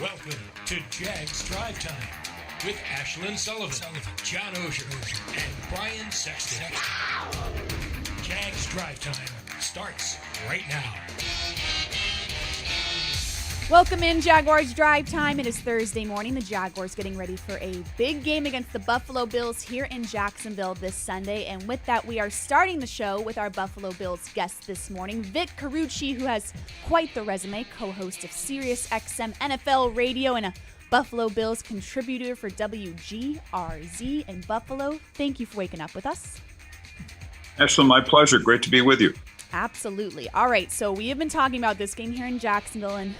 Welcome to Jags Drive Time with Ashlyn Sullivan, John Oehser, and Brian Sexton. Jags Drive Time starts right now. Welcome in, Jaguars Drive Time. It is Thursday morning. The Jaguars getting ready for a big game against the Buffalo Bills here in Jacksonville this Sunday. And with that, we are starting the show with our Buffalo Bills guest this morning, Vic Carruci, who has quite the resume, co-host of SiriusXM NFL Radio and a Buffalo Bills contributor for WGRZ in Buffalo. Thank you for waking up with us. Ashlyn, my pleasure. Great to be with you. Absolutely. All right, so we have been talking about this game here in Jacksonville, and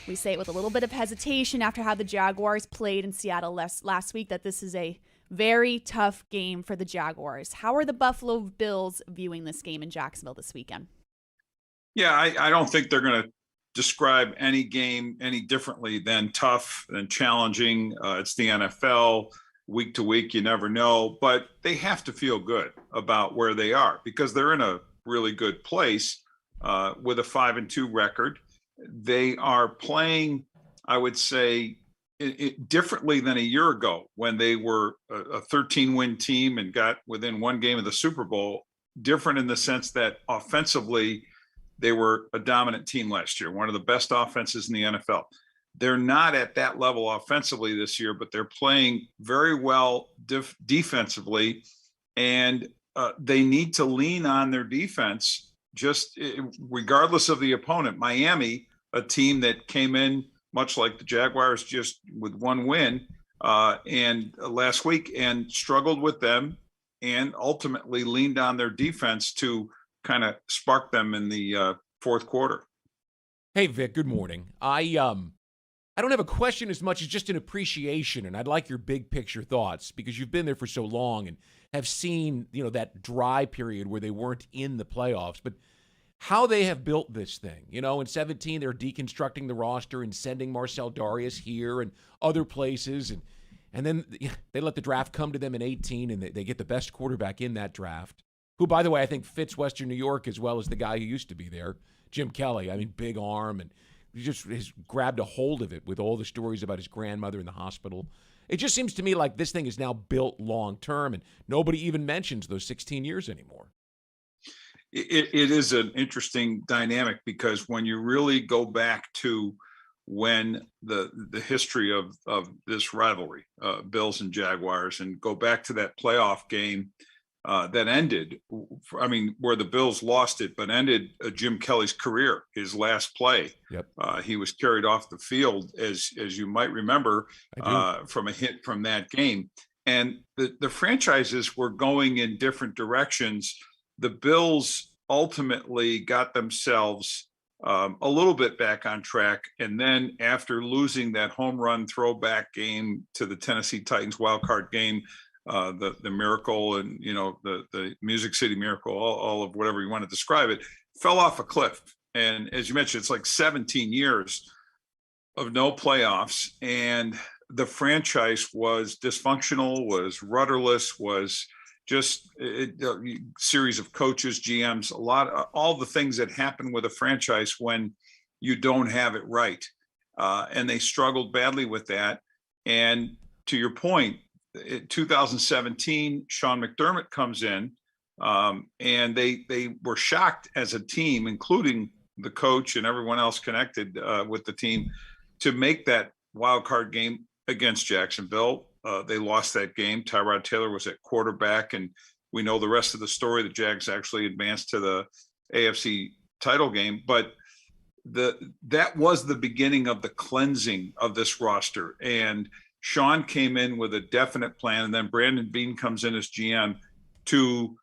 we say it with a little bit of hesitation after how the Jaguars played in Seattle last week, that this is a very tough game for the Jaguars. How are the Buffalo Bills viewing this game in Jacksonville this weekend? Yeah, I don't think they're going to describe any game any differently than tough and challenging. It's the NFL. Week to week, you never know. But they have to feel good about where they are because they're in a really good place with a 5-2 record. They are playing, I would say, differently than a year ago when they were a 13-win team and got within one game of the Super Bowl. Different in the sense that offensively, they were a dominant team last year, one of the best offenses in the NFL. They're not at that level offensively this year, but they're playing very well defensively, and they need to lean on their defense just regardless of the opponent. Miami, a team that came in much like the Jaguars, just with one win and last week, and struggled with them and ultimately leaned on their defense to kind of spark them in the fourth quarter. Hey, Vic, good morning. I don't have a question as much as just an appreciation, and I'd like your big picture thoughts because you've been there for so long and have seen, that dry period where they weren't in the playoffs, but how they have built this thing. In 2017, they're deconstructing the roster and sending Marcel Darius here and other places, and then they let the draft come to them in 2018, and they get the best quarterback in that draft, who, by the way, I think fits Western New York as well as the guy who used to be there, Jim Kelly. I mean, big arm, and he just has grabbed a hold of it with all the stories about his grandmother in the hospital. It just seems to me like this thing is now built long-term, and nobody even mentions those 16 years anymore. It is an interesting dynamic because when you really go back to when the history of this rivalry, Bills and Jaguars, and go back to that playoff game that ended, where the Bills lost it, but ended Jim Kelly's career, his last play. Yep. He was carried off the field, as you might remember, from a hit from that game. And the franchises were going in different directions. The Bills ultimately got themselves a little bit back on track. And then after losing that home run throwback game to the Tennessee Titans wildcard game, the miracle and, the Music City Miracle, all of whatever you want to describe it, fell off a cliff. And as you mentioned, it's like 17 years of no playoffs. And the franchise was dysfunctional, was rudderless, was just a series of coaches, GMs, all the things that happen with a franchise when you don't have it right. And they struggled badly with that. And to your point, in 2017, Sean McDermott comes in, and they were shocked as a team, including the coach and everyone else connected with the team, to make that wild card game against Jacksonville. They lost that game. Tyrod Taylor was at quarterback, and we know the rest of the story. The Jags actually advanced to the AFC title game, but that was the beginning of the cleansing of this roster. And Sean came in with a definite plan, and then Brandon Beane comes in as GM to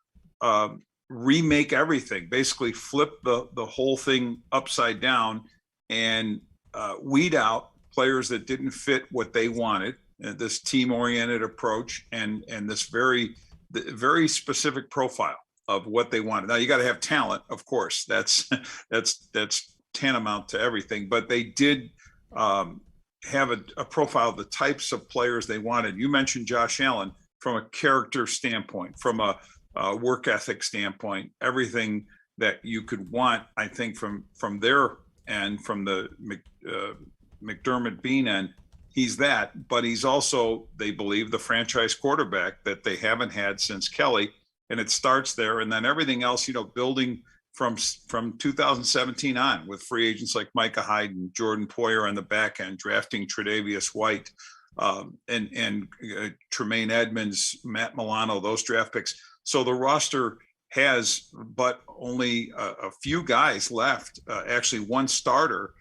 remake everything, basically flip the whole thing upside down and weed out players that didn't fit what they wanted. This team-oriented approach and this very specific profile of what they wanted. Now you got to have talent, of course. That's tantamount to everything. But they did have a profile of the types of players they wanted. You mentioned Josh Allen from a character standpoint, from a work ethic standpoint, everything that you could want, I think, from their end, from the McDermott Bean end, he's that, but he's also, they believe, the franchise quarterback that they haven't had since Kelly. And it starts there. And then everything else, building from 2017 on with free agents like Micah Hyde and Jordan Poyer on the back end, drafting Tre'Davious White and Tremaine Edmonds, Matt Milano, those draft picks. So the roster has but only a few guys left, actually one starter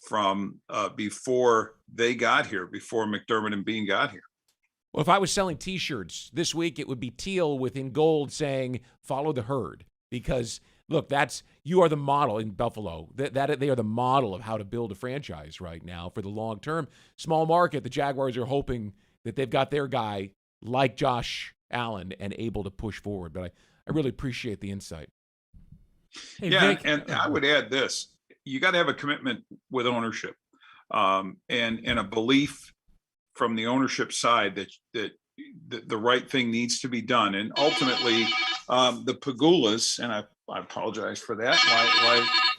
from before they got here, before McDermott and Bean got here. Well, if I was selling T-shirts this week, it would be teal with in gold saying "Follow the herd," because look, you are the model in Buffalo. That they are the model of how to build a franchise right now for the long term. Small market, the Jaguars are hoping that they've got their guy like Josh Allen and able to push forward. But I really appreciate the insight. Hey, yeah, Vic, and I would add this: you got to have a commitment with ownership, and a belief from the ownership side that the right thing needs to be done. And ultimately, the Pagulas, and I apologize for that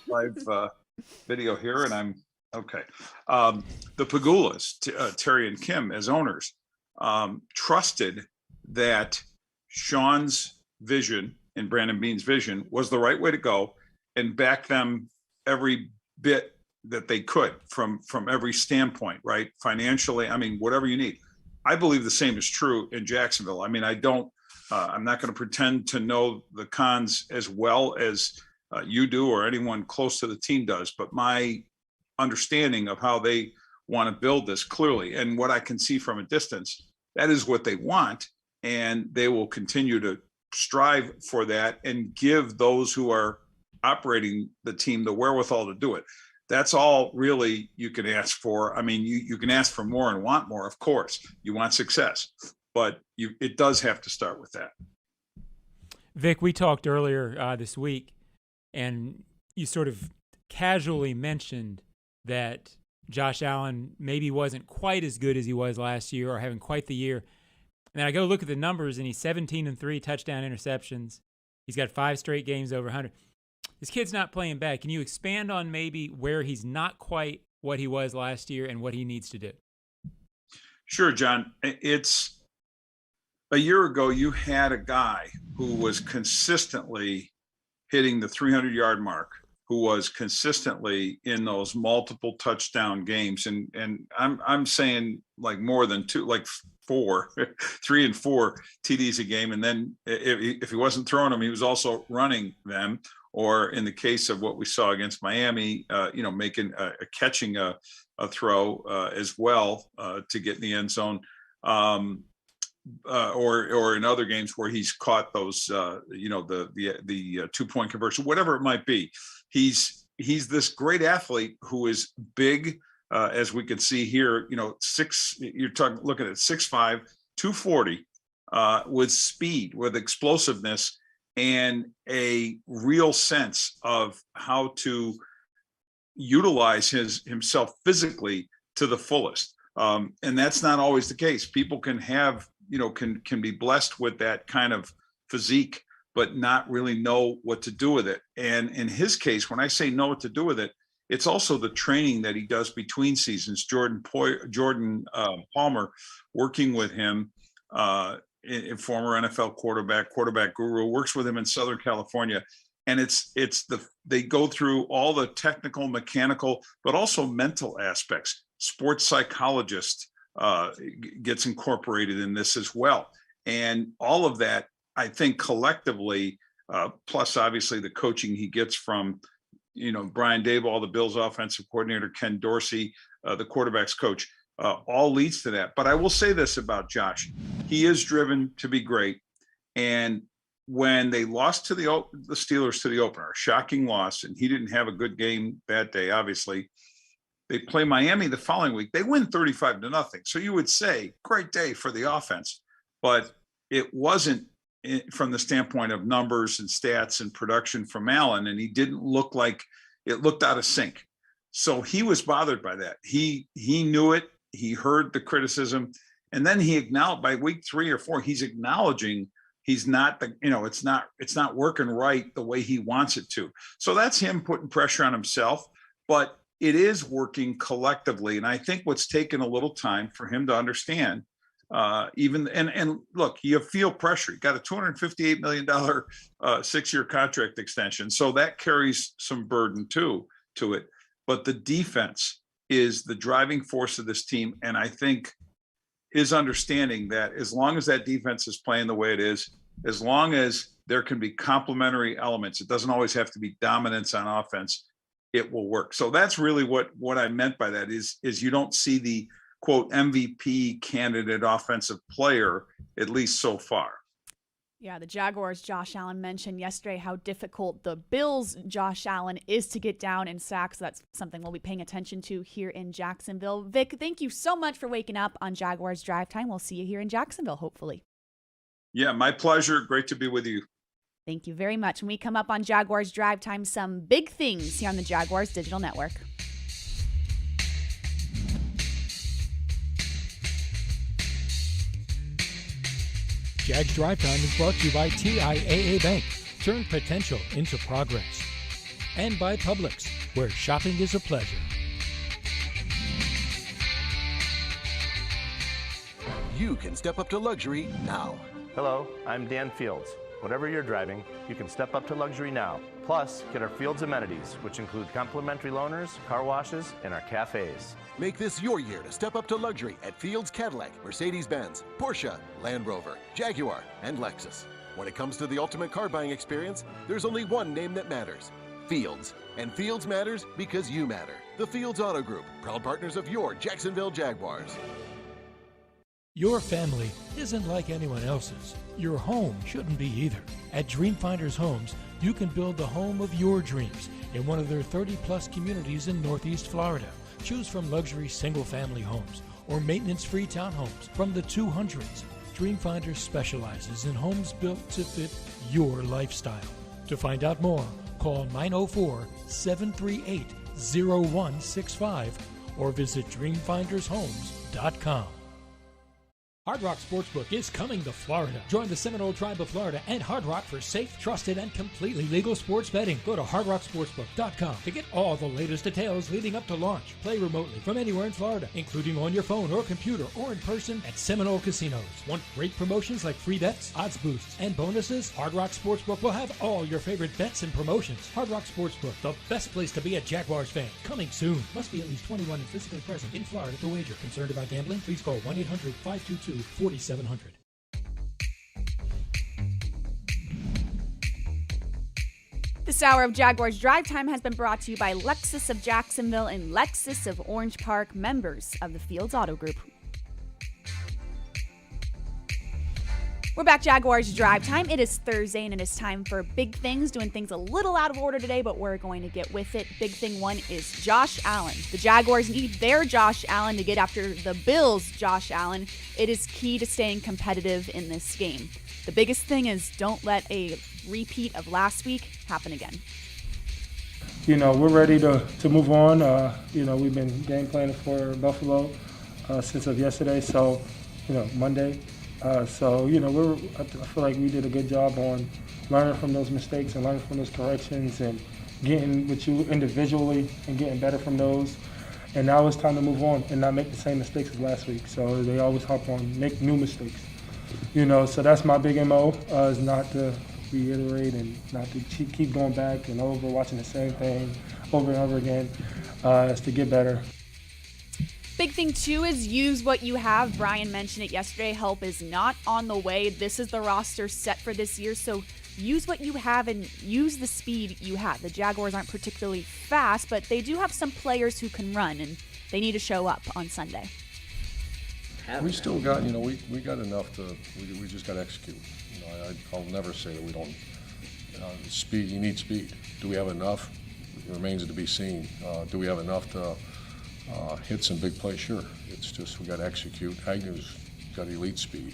live video here, and I'm okay. The Pagulas, Terry and Kim as owners, trusted that Sean's vision and Brandon Bean's vision was the right way to go, and backed them every bit that they could from every standpoint, right? Financially, I mean, whatever you need. I believe the same is true in Jacksonville. I mean, I'm not going to pretend to know the cons as well as you do or anyone close to the team does, but my understanding of how they want to build this clearly, and what I can see from a distance, that is what they want. And they will continue to strive for that and give those who are operating the team the wherewithal to do it. That's all really you can ask for. I mean, you can ask for more and want more, of course. You want success, but it does have to start with that. Vic, we talked earlier this week, and you sort of casually mentioned that Josh Allen maybe wasn't quite as good as he was last year, or having quite the year. And then I go look at the numbers, and he's 17-3 touchdown interceptions. He's got 5 straight games over 100. This kid's not playing bad. Can you expand on maybe where he's not quite what he was last year and what he needs to do? Sure, John. It's a year ago, you had a guy who was consistently hitting the 300-yard mark, who was consistently in those multiple touchdown games. And I'm saying like more than 2, like 4, 3 and 4 TDs a game. And then if he wasn't throwing them, he was also running them. Or in the case of what we saw against Miami, making catching a throw as well to get in the end zone, or in other games where he's caught those, the 2-point conversion, whatever it might be. He's this great athlete who is big, as we can see here. Looking at 6'5", 240, with speed, with explosiveness, and a real sense of how to utilize himself physically to the fullest. And that's not always the case. People can have, can be blessed with that kind of physique, but not really know what to do with it. And in his case, when I say know what to do with it, it's also the training that he does between seasons. Jordan Palmer, working with him, former NFL quarterback guru, works with him in Southern California. And they go through all the technical, mechanical, but also mental aspects. Sports psychologist gets incorporated in this as well. And all of that, I think collectively, plus obviously the coaching he gets from, Brian Daboll, the Bills offensive coordinator, Ken Dorsey, the quarterback's coach, all leads to that. But I will say this about Josh: he is driven to be great. And when they lost to the Steelers to the opener, shocking loss, and he didn't have a good game that day, obviously, they play Miami the following week. They win 35-0. So you would say, great day for the offense. But it wasn't from the standpoint of numbers and stats and production from Allen, and he didn't look like it looked out of sync. So he was bothered by that. He knew it. He heard the criticism, and then he acknowledged by week 3 or 4, he's acknowledging he's not it's not working right the way he wants it to. So that's him putting pressure on himself. But it is working collectively. And I think what's taken a little time for him to understand, and look, you feel pressure. You got a $258 million 6-year contract extension. So that carries some burden too to it. But the defense is the driving force of this team. And I think his understanding that as long as that defense is playing the way it is, as long as there can be complementary elements, it doesn't always have to be dominance on offense, it will work. So that's really what I meant by that is you don't see the quote MVP candidate offensive player, at least so far. Yeah, the Jaguars' Josh Allen mentioned yesterday how difficult the Bills' Josh Allen is to get down in sacks. That's something we'll be paying attention to here in Jacksonville. Vic, thank you so much for waking up on Jaguars Drive Time. We'll see you here in Jacksonville, hopefully. Yeah, my pleasure. Great to be with you. Thank you very much. When we come up on Jaguars Drive Time, some big things here on the Jaguars Digital Network. Jags Drive Time is brought to you by TIAA Bank. Turn potential into progress. And by Publix, where shopping is a pleasure. You can step up to luxury now. Hello, I'm Dan Fields. Whatever you're driving, you can step up to luxury now. Plus, get our Fields amenities, which include complimentary loaners, car washes, and our cafes. Make this your year to step up to luxury at Fields Cadillac, Mercedes-Benz, Porsche, Land Rover, Jaguar, and Lexus. When it comes to the ultimate car buying experience, there's only one name that matters: Fields. And Fields matters because you matter. The Fields Auto Group, proud partners of your Jacksonville Jaguars. Your family isn't like anyone else's. Your home shouldn't be either. At Dreamfinders Homes, you can build the home of your dreams in one of their 30-plus communities in Northeast Florida. Choose from luxury single-family homes or maintenance-free townhomes from the 200s. Dreamfinders specializes in homes built to fit your lifestyle. To find out more, call 904-738-0165 or visit dreamfindershomes.com. Hard Rock Sportsbook is coming to Florida. Join the Seminole Tribe of Florida and Hard Rock for safe, trusted, and completely legal sports betting. Go to hardrocksportsbook.com to get all the latest details leading up to launch. Play remotely from anywhere in Florida, including on your phone or computer or in person at Seminole Casinos. Want great promotions like free bets, odds boosts, and bonuses? Hard Rock Sportsbook will have all your favorite bets and promotions. Hard Rock Sportsbook, the best place to be a Jaguars fan. Coming soon. Must be at least 21 and physically present in Florida to wager. Concerned about gambling? Please call 1-800-522-4700. This hour of Jaguars Drive Time has been brought to you by Lexus of Jacksonville and Lexus of Orange Park, members of the Fields Auto Group. We're back, Jaguars Drive Time. It is Thursday, and it is time for big things, doing things a little out of order today, but we're going to get with it. Big thing one is Josh Allen. The Jaguars need their Josh Allen to get after the Bills' Josh Allen. It is key to staying competitive in this game. The biggest thing is don't let a repeat of last week happen again. You know, we're ready to move on. We've been game planning for Buffalo since of yesterday, so, Monday. I feel like we did a good job on learning from those mistakes and learning from those corrections and getting with you individually and getting better from those. And now it's time to move on and not make the same mistakes as last week. So they always hop on, make new mistakes. So that's my big MO, is not to reiterate and not to keep going back and over, watching the same thing over and over again, is to get better. Big thing, too, is use what you have. Brian mentioned it yesterday. Help is not on the way. This is the roster set for this year, so use what you have and use the speed you have. The Jaguars aren't particularly fast, but they do have some players who can run, and they need to show up on Sunday. We still got, we got enough to, we just got to execute. I'll never say that we don't. Speed, you need speed. Do we have enough? It remains to be seen. Do we have enough to hit some big plays? Sure. It's just we got to execute. Agnew's got elite speed.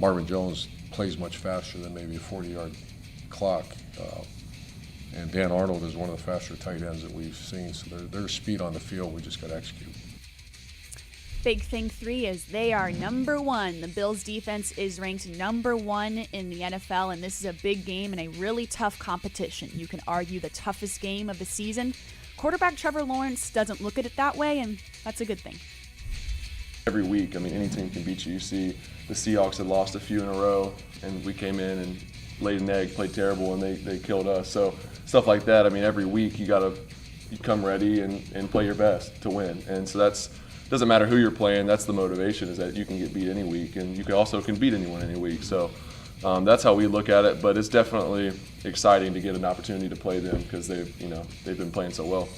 Marvin Jones plays much faster than maybe a 40-yard clock. And Dan Arnold is one of the faster tight ends that we've seen. So there's speed on the field. We just got to execute. Big thing 3 is they are number 1. The Bills defense is ranked number 1 in the NFL, and this is a big game and a really tough competition. You can argue the toughest game of the season. quarterback Trevor Lawrence doesn't look at it that way, and that's a good thing. Every week, I mean, any team can beat you. You see the Seahawks had lost a few in a row, and we came in and laid an egg, played terrible, and they killed us. So stuff like that, I mean, every week you come ready and play your best to win. And so doesn't matter who you're playing, that's the motivation, is that you can get beat any week, and you can beat anyone any week. So that's how we look at it, but it's definitely exciting to get an opportunity to play them because they've been playing so well.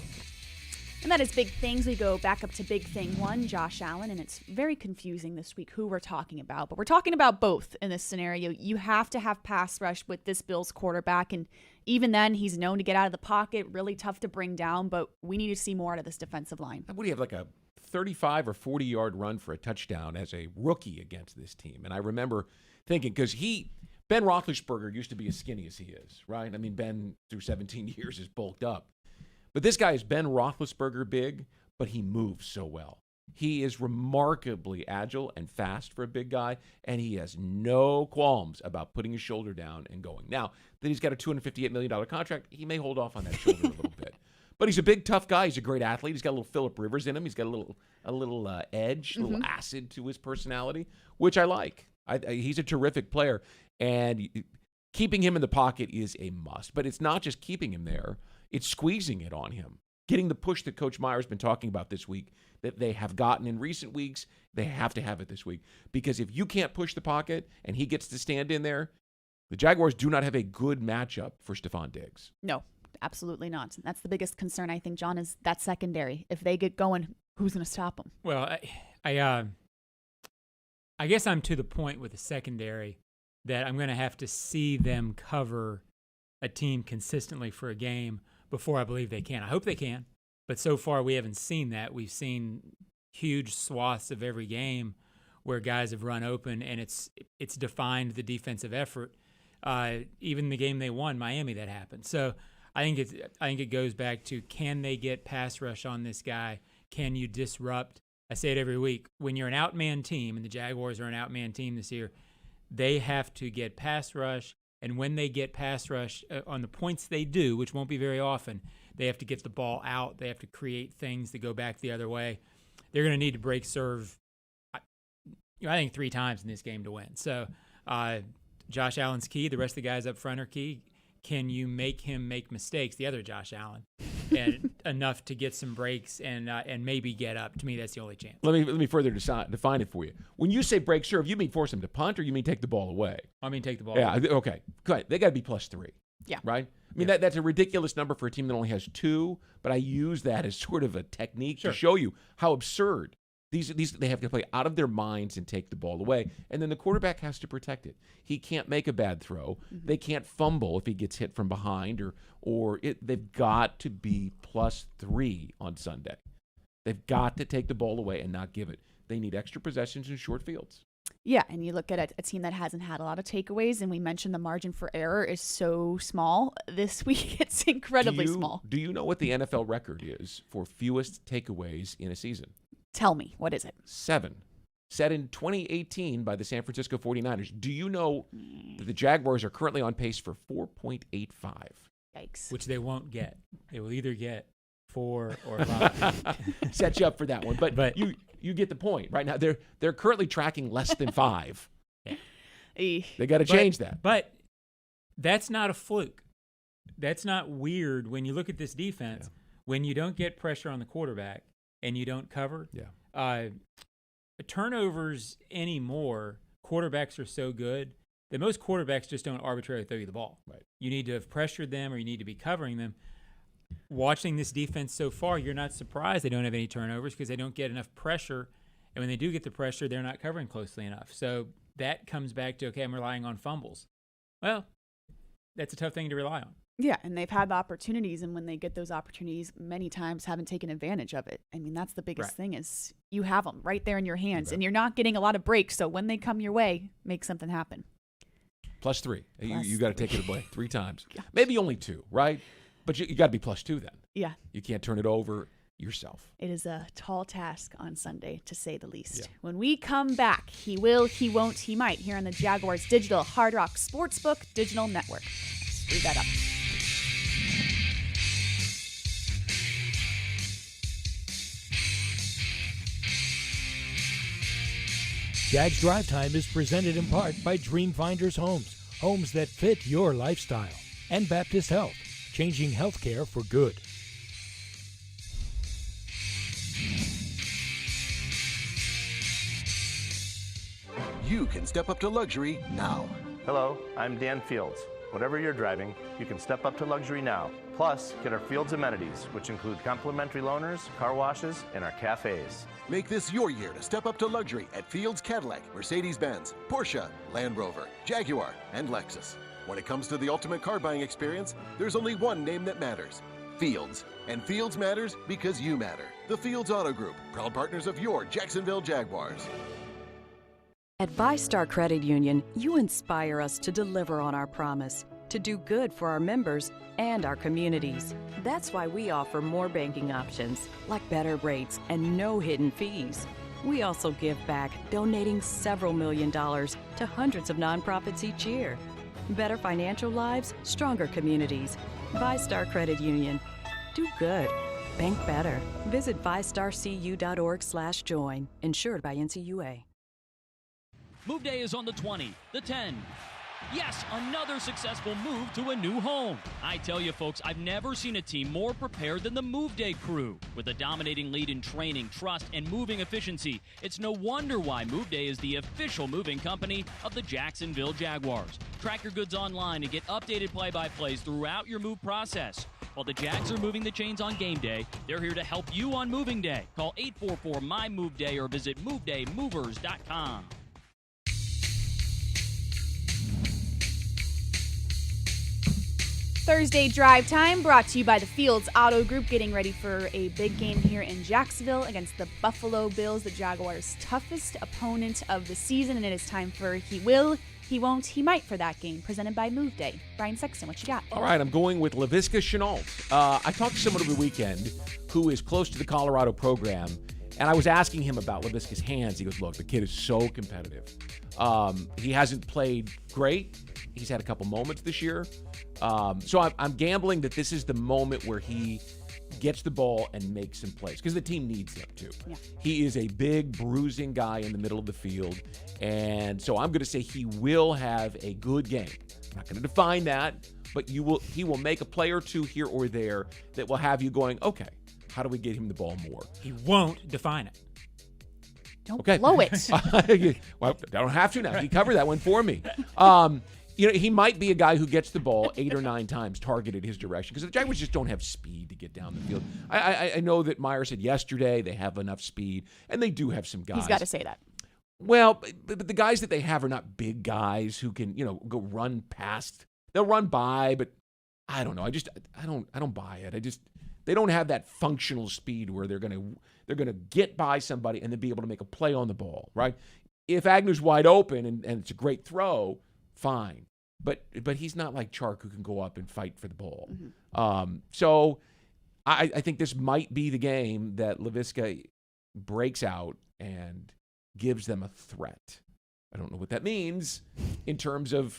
And that is Big Things. We go back up to Big Thing 1, Josh Allen, and it's very confusing this week who we're talking about. But we're talking about both in this scenario. You have to have pass rush with this Bills quarterback, and even then, he's known to get out of the pocket, really tough to bring down, but we need to see more out of this defensive line. What do you have, like a 35 or 40-yard run for a touchdown as a rookie against this team? And I remember thinking, because Ben Roethlisberger used to be as skinny as he is, right? I mean, Ben, through 17 years, is bulked up. But this guy is Ben Roethlisberger big, but he moves so well. He is remarkably agile and fast for a big guy, and he has no qualms about putting his shoulder down and going. Now, that he's got a $258 million contract, he may hold off on that shoulder a little bit. But he's a big, tough guy. He's a great athlete. He's got a little Phillip Rivers in him. He's got a little edge, a little acid to his personality, which I like. He's a terrific player, and keeping him in the pocket is a must. But it's not just keeping him there. It's squeezing it on him, getting the push that Coach Meyer's been talking about this week, that they have gotten in recent weeks. They have to have it this week. Because if you can't push the pocket and he gets to stand in there, the Jaguars do not have a good matchup for Stephon Diggs. No, absolutely not. That's the biggest concern, I think, John, is that secondary. If they get going, who's going to stop them? Well, I guess I'm to the point with the secondary that I'm going to have to see them cover a team consistently for a game before I believe they can. I hope they can, but so far we haven't seen that. We've seen huge swaths of every game where guys have run open, and it's defined the defensive effort. Even the game they won, Miami, that happened. So I think it goes back to, can they get pass rush on this guy? Can you disrupt? I say it every week. When you're an outman team, and the Jaguars are an outman team this year, they have to get pass rush. And when they get pass rush on the points they do, which won't be very often, they have to get the ball out. They have to create things that go back the other way. They're going to need to break serve, I think, 3 times in this game to win. So Josh Allen's key. The rest of the guys up front are key. Can you make him make mistakes, the other Josh Allen, and enough to get some breaks and maybe get up? To me, that's the only chance. Let me further define it for you. When you say break serve, you mean force him to punt, or you mean take the ball away? I mean take the ball away. Yeah, okay. Good. They got to be +3. Yeah. Right? I mean, that's a ridiculous number for a team that only has 2, but I use that as sort of a technique to show you how absurd. These they have to play out of their minds and take the ball away, and then the quarterback has to protect it. He can't make a bad throw. Mm-hmm. They can't fumble if he gets hit from behind, they've got to be +3 on Sunday. They've got to take the ball away and not give it. They need extra possessions in short fields. Yeah, and you look at a team that hasn't had a lot of takeaways, and we mentioned the margin for error is so small. This week, it's incredibly small. Do you know what the NFL record is for fewest takeaways in a season? Tell me, what is it? 7. Set in 2018 by the San Francisco 49ers. Do you know that the Jaguars are currently on pace for 4.85? Yikes. Which they won't get. They will either get 4 or 5. Set you up for that one. But you get the point. Right now, they're currently tracking less than 5. Yeah. They got to change that. But that's not a fluke. That's not weird when you look at this defense. Yeah. When you don't get pressure on the quarterback, and you don't cover. Yeah. Turnovers anymore, quarterbacks are so good that most quarterbacks just don't arbitrarily throw you the ball. Right. You need to have pressured them, or you need to be covering them. Watching this defense so far, you're not surprised they don't have any turnovers because they don't get enough pressure. And when they do get the pressure, they're not covering closely enough. So that comes back to, okay, I'm relying on fumbles. Well, that's a tough thing to rely on. Yeah, and they've had the opportunities, and when they get those opportunities, many times haven't taken advantage of it. I mean, that's the biggest thing is you have them right there in your hands, and you're not getting a lot of breaks, so when they come your way, make something happen. +3. You got to take it away 3 times. Yeah. Maybe only 2, right? But you got to be +2 then. Yeah. You can't turn it over yourself. It is a tall task on Sunday, to say the least. Yeah. When we come back, he will, he won't, he might, here on the Jaguars Digital Hard Rock Sportsbook Digital Network. Screw that up. Jags Drive Time is presented in part by Dreamfinders Homes, homes that fit your lifestyle, and Baptist Health, changing healthcare for good. You can step up to luxury now. Hello, I'm Dan Fields. Whatever you're driving, you can step up to luxury now. Plus, get our Fields amenities, which include complimentary loaners, car washes, and our cafes. Make this your year to step up to luxury at Fields Cadillac, Mercedes-Benz, Porsche, Land Rover, Jaguar, and Lexus. When it comes to the ultimate car buying experience, there's only one name that matters: Fields. And Fields matters because you matter. The Fields Auto Group, proud partners of your Jacksonville Jaguars. At VyStar Credit Union, you inspire us to deliver on our promise, to do good for our members and our communities. That's why we offer more banking options, like better rates and no hidden fees. We also give back, donating several $1 million to hundreds of nonprofits each year. Better financial lives, stronger communities. VyStar Credit Union. Do good. Bank better. Visit vystarcu.org/join. Insured by NCUA. Move day is on the 20, the 10. Yes, another successful move to a new home. I tell you, folks, I've never seen a team more prepared than the Move Day crew. With a dominating lead in training, trust, and moving efficiency, it's no wonder why Move Day is the official moving company of the Jacksonville Jaguars. Track your goods online and get updated play-by-plays throughout your move process. While the Jags are moving the chains on game day, they're here to help you on moving day. Call 844-MY-MOVE-DAY or visit MoveDayMovers.com. Thursday Drive Time brought to you by the Fields Auto Group, getting ready for a big game here in Jacksonville against the Buffalo Bills, the Jaguars' toughest opponent of the season, and it is time for He Will, He Won't, He Might for that game, presented by Move Day. Brian Sexton, what you got? All right, I'm going with Laviska Shenault. I talked to someone over the weekend who is close to the Colorado program, and I was asking him about Laviska's hands. He goes, look, the kid is so competitive. He hasn't played great. He's had a couple moments this year. So I'm gambling that this is the moment where he gets the ball and makes some plays, because the team needs him to. Yeah. He is a big, bruising guy in the middle of the field, and so I'm going to say he will have a good game. I'm not going to define that, but he will make a play or two here or there that will have you going, okay, how do we get him the ball more? He won't define it. Don't blow it. Well, I don't have to now. He covered that one for me. He might be a guy who gets the ball 8 or 9 times targeted his direction, because the Jaguars just don't have speed to get down the field. I know that Meyer said yesterday they have enough speed, and they do have some guys. He's got to say that. Well, but the guys that they have are not big guys who can, go run past. They'll run by, but I don't know. I don't buy it. They don't have that functional speed where they're gonna get by somebody and then be able to make a play on the ball, right? If Agnew's wide open and it's a great throw, fine. But he's not like Chark, who can go up and fight for the ball. Mm-hmm. So I think this might be the game that Laviska breaks out and gives them a threat. I don't know what that means in terms of,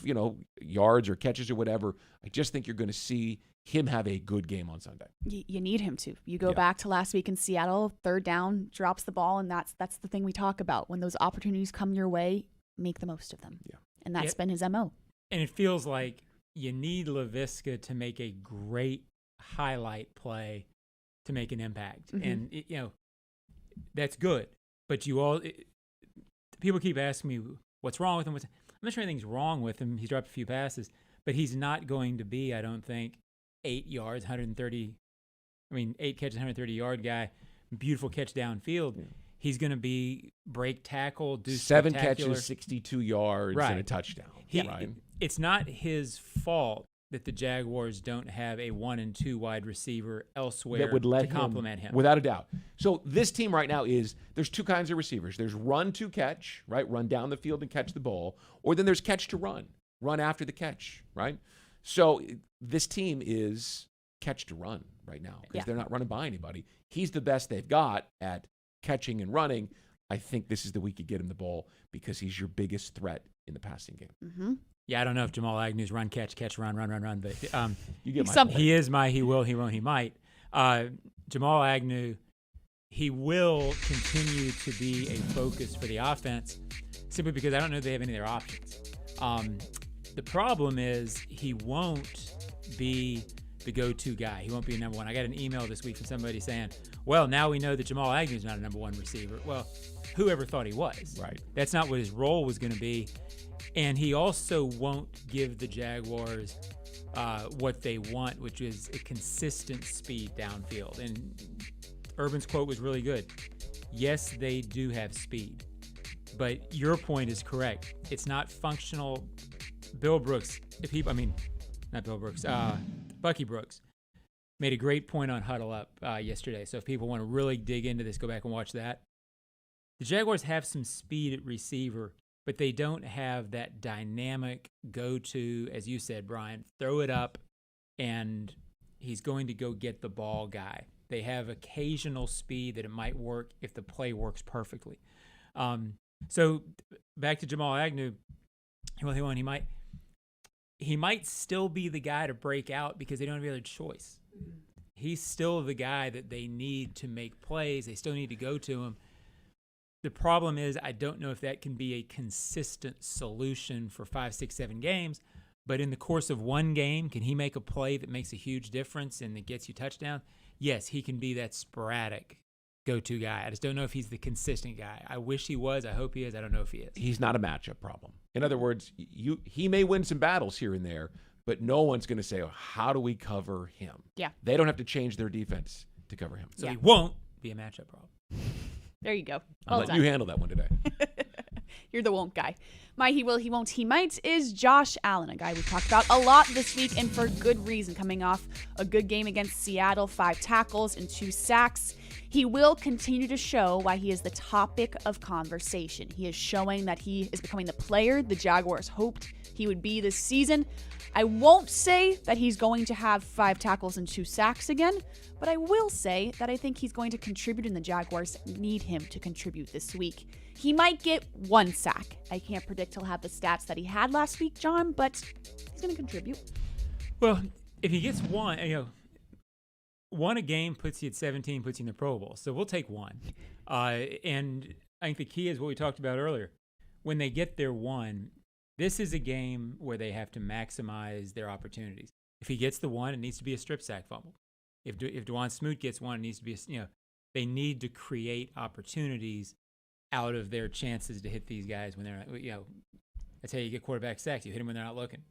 yards or catches or whatever. I just think you're going to see him have a good game on Sunday. You need him to. You go back to last week in Seattle, third down, drops the ball, and that's the thing we talk about. When those opportunities come your way, make the most of them. Yeah. And that's been his MO. And it feels like you need Laviska to make a great highlight play to make an impact. Mm-hmm. And, that's good. But people keep asking me, what's wrong with him? I'm not sure anything's wrong with him. He's dropped a few passes. But he's not going to be, I don't think, 8 yards, 8 catches, 130-yard guy, beautiful catch downfield. Yeah. He's going to be break tackle, do 7 catches, 62 yards, and a touchdown. Right? It's not his fault that the Jaguars don't have a 1 and 2 wide receiver elsewhere that would let to complement him. Without a doubt. So this team right now there's 2 kinds of receivers. There's run to catch, right? Run down the field and catch the ball. Or then there's catch to run after the catch, right? So this team is catch to run right now, because they're not running by anybody. He's the best they've got at catching and running. I think this is the week you get him the ball, because he's your biggest threat in the passing game. Mm-hmm. Yeah, I don't know if Jamal Agnew's run, catch, run, but you get my point. He is my he will, he won't, he might. Jamal Agnew, he will continue to be a focus for the offense simply because I don't know they have any of their options. The problem is he won't be the go-to guy. He won't be a number one. I got an email this week from somebody saying, well, now we know that Jamal Agnew's not a number one receiver. Well, whoever thought he was. Right. That's not what his role was going to be. And he also won't give the Jaguars what they want, which is a consistent speed downfield. And Urban's quote was really good. Yes, they do have speed. But your point is correct. It's not functional. Bill Brooks, Bucky Brooks made a great point on Huddle Up yesterday. So if people want to really dig into this, go back and watch that. The Jaguars have some speed at receiver, but they don't have that dynamic go-to, as you said, Brian, throw it up, and he's going to go get the ball guy. They have occasional speed that it might work if the play works perfectly. So back to Jamal Agnew, he might still be the guy to break out because they don't have any other choice. He's still the guy that they need to make plays. They still need to go to him. The problem is I don't know if that can be a consistent solution for 5, 6, 7 games. But in the course of one game, can he make a play that makes a huge difference and that gets you touchdown? Yes, he can be that sporadic go-to guy. I just don't know if he's the consistent guy. I wish he was. I hope he is. I don't know if he is. He's not a matchup problem. In other words, he may win some battles here and there, but no one's going to say, oh, how do we cover him? Yeah. They don't have to change their defense to cover him. So he won't be a matchup problem. There you go. I'll let you handle that one today. You're the won't guy. My he will, he won't, he might is Josh Allen, a guy we've talked about a lot this week, and for good reason. Coming off a good game against Seattle, 5 tackles and 2 sacks. He will continue to show why he is the topic of conversation. He is showing that he is becoming the player the Jaguars hoped he would be this season. I won't say that he's going to have 5 tackles and 2 sacks again, but I will say that I think he's going to contribute, and the Jaguars need him to contribute this week. He might get 1 sack. I can't predict he'll have the stats that he had last week, John, but he's going to contribute. Well, if he gets 1, 1 a game puts you at 17, puts you in the Pro Bowl. So we'll take 1. And I think the key is what we talked about earlier. When they get their 1, this is a game where they have to maximize their opportunities. If he gets the 1, it needs to be a strip sack fumble. If DeJuan Smoot gets 1, it needs to be they need to create opportunities out of their chances to hit these guys when they're not, that's how you get quarterback sacks. You hit them when they're not looking.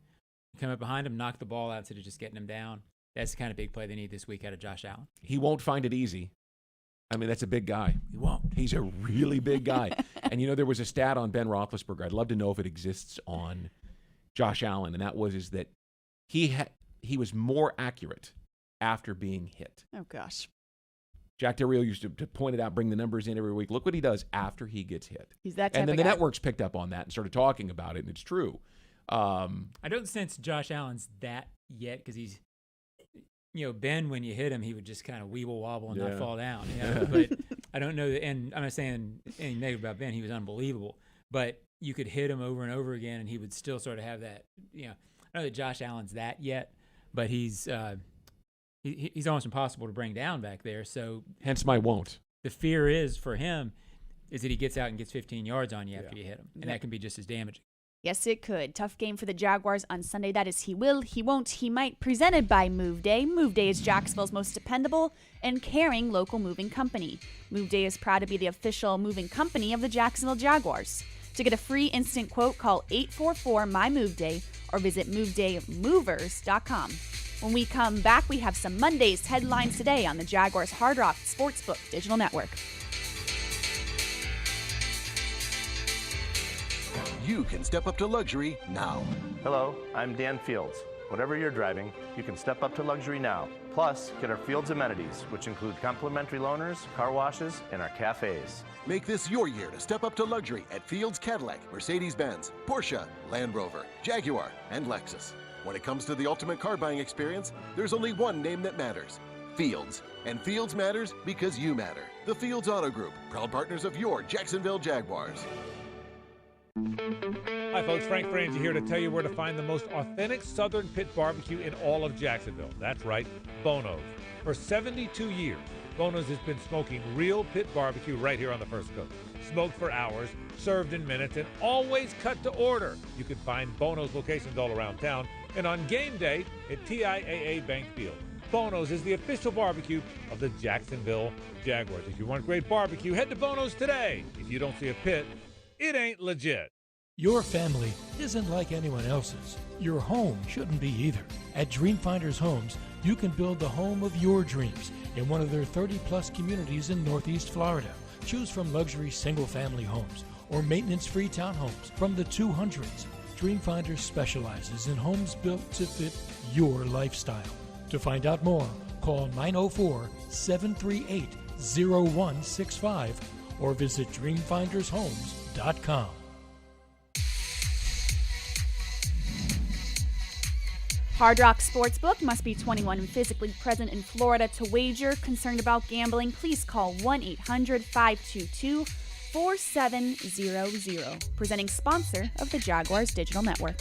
You come up behind them, knock the ball out instead of just getting them down. That's the kind of big play they need this week out of Josh Allen. He won't find it easy. I mean, that's a big guy. He won't. He's a really big guy. And, there was a stat on Ben Roethlisberger. I'd love to know if it exists on Josh Allen, and that was that he was more accurate after being hit. Oh, gosh. Jack Del Rio used to point it out, bring the numbers in every week. Look what he does after he gets hit. He's that type And then of the guy. networks picked up on that and started talking about it, and it's true. I don't sense Josh Allen's that yet because he's, Ben, when you hit him, he would just kind of weeble wobble and not fall down. But I don't know, and I'm not saying anything negative about Ben. He was unbelievable. But you could hit him over and over again, and he would still sort of have that, I don't know that Josh Allen's that yet, but he's almost impossible to bring down back there. So hence my won't. The fear is for him is that he gets out and gets 15 yards on you after you hit him, and that can be just as damaging. Yes, it could. Tough game for the Jaguars on Sunday. That is he will, he won't, he might. Presented by Move Day. Move Day is Jacksonville's most dependable and caring local moving company. Move Day is proud to be the official moving company of the Jacksonville Jaguars. To get a free instant quote, call 844-MY-MOVE-DAY or visit MoveDayMovers.com. When we come back, we have some Monday's headlines today on the Jaguars Hard Rock Sportsbook Digital Network. You can step up to luxury now. Hello, I'm Dan Fields. Whatever you're driving, you can step up to luxury now. Plus, get our Fields amenities, which include complimentary loaners, car washes, and our cafes. Make this your year to step up to luxury at Fields Cadillac, Mercedes-Benz, Porsche, Land Rover, Jaguar, and Lexus. When it comes to the ultimate car buying experience, there's only one name that matters: Fields. And Fields matters because you matter. The Fields Auto Group, proud partners of your Jacksonville Jaguars. Hi folks, Frank Frangie here to tell you where to find the most authentic Southern Pit barbecue in all of Jacksonville. That's right, Bono's. For 72 years, Bono's has been smoking real pit barbecue right here on the First Coast. Smoked for hours, served in minutes, and always cut to order. You can find Bono's locations all around town and on game day at TIAA Bank Field. Bono's is the official barbecue of the Jacksonville Jaguars. If you want great barbecue, head to Bono's today. If you don't see a pit, it ain't legit. Your family isn't like anyone else's. Your home shouldn't be either. At Dreamfinders Homes, you can build the home of your dreams in one of their 30-plus communities in Northeast Florida. Choose from luxury single-family homes or maintenance-free townhomes from the 200s. Dreamfinders specializes in homes built to fit your lifestyle. To find out more, call 904-738-0165 or visit dreamfindershomes.com. Hard Rock Sportsbook must be 21 and physically present in Florida to wager. Concerned about gambling? Please call 1-800-522-4700. Presenting sponsor of the Jaguars Digital Network.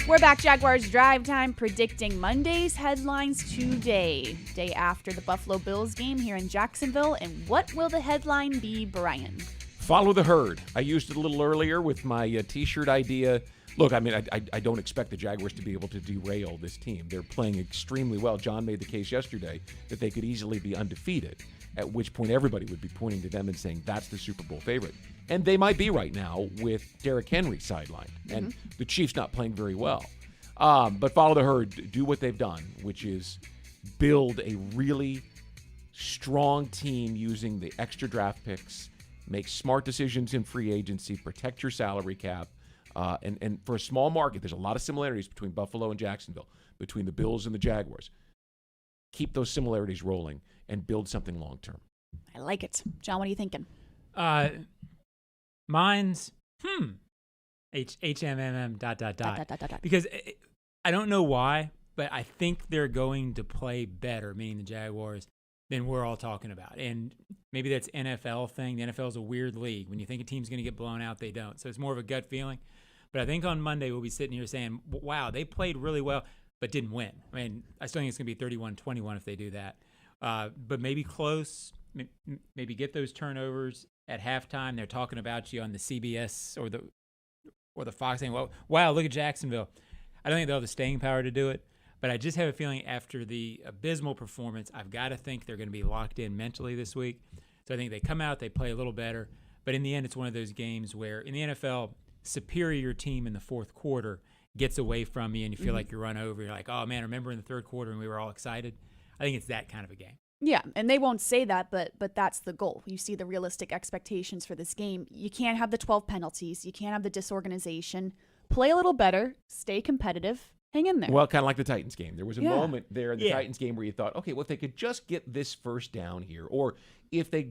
We're back, Jaguars Drive Time, predicting Monday's headlines today, day after the Buffalo Bills game here in Jacksonville. And what will the headline be, Brian? Follow the herd. I used it a little earlier with my T-shirt idea. Look, I mean, I don't expect the Jaguars to be able to derail this team. They're playing extremely well. John made the case yesterday that they could easily be undefeated, at which point everybody would be pointing to them and saying that's the Super Bowl favorite. And they might be right now with Derrick Henry sidelined. And the Chiefs not playing very well. But follow the herd. Do what they've done, which is build a really strong team using the extra draft picks, make smart decisions in free agency, protect your salary cap. And for a small market, there's a lot of similarities between Buffalo and Jacksonville, between the Bills and the Jaguars. Keep those similarities rolling and build something long-term. I like it. John, what are you thinking? Mine's, HMMM ... Because I don't know why, but I think they're going to play better, meaning the Jaguars, than we're all talking about. And maybe that's NFL thing. The NFL is a weird league. When you think a team's going to get blown out, they don't. So it's more of a gut feeling. But I think on Monday we'll be sitting here saying, wow, they played really well, but didn't win. I mean, I still think it's going to be 31-21 if they do that. But maybe close, maybe get those turnovers at halftime. They're talking about you on the CBS or the Fox saying, well, wow, look at Jacksonville. I don't think they'll have the staying power to do it. But I just have a feeling after the abysmal performance, I've got to think they're going to be locked in mentally this week. So I think they come out, they play a little better. But in the end, it's one of those games where in the NFL, superior team in the fourth quarter gets away from you and you feel like you're run over. You're like, oh, man, remember in the third quarter when we were all excited? I think it's that kind of a game. Yeah, and they won't say that, but that's the goal. You see the realistic expectations for this game. You can't have the 12 penalties. You can't have the disorganization. Play a little better. Stay competitive. Hang in there. Well, kind of like the Titans game. There was a moment there in the Titans game where you thought, okay, well, if they could just get this first down here, or if they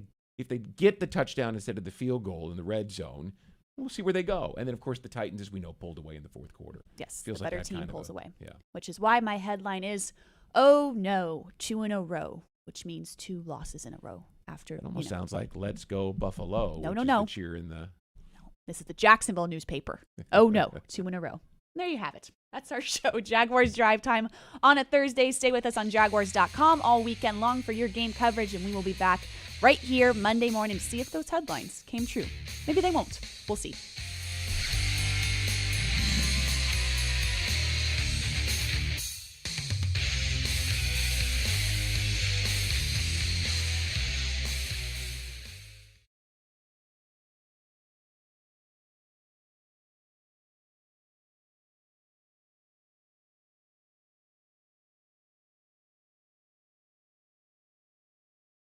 get the touchdown instead of the field goal in the red zone, we'll see where they go. And then, of course, the Titans, as we know, pulled away in the fourth quarter. Yes, feels the like better that team kind of pulls away. Yeah. Which is why my headline is, oh, no, 2 in a row, which means 2 losses in a row after. It almost sounds like Let's Go Buffalo. No. The cheer in the... No, this is the Jacksonville newspaper. Oh, no, 2 in a row. There you have it. That's our show, Jaguars Drive Time on a Thursday. Stay with us on Jaguars.com all weekend long for your game coverage, and we will be back right here Monday morning to see if those headlines came true. Maybe they won't. We'll see.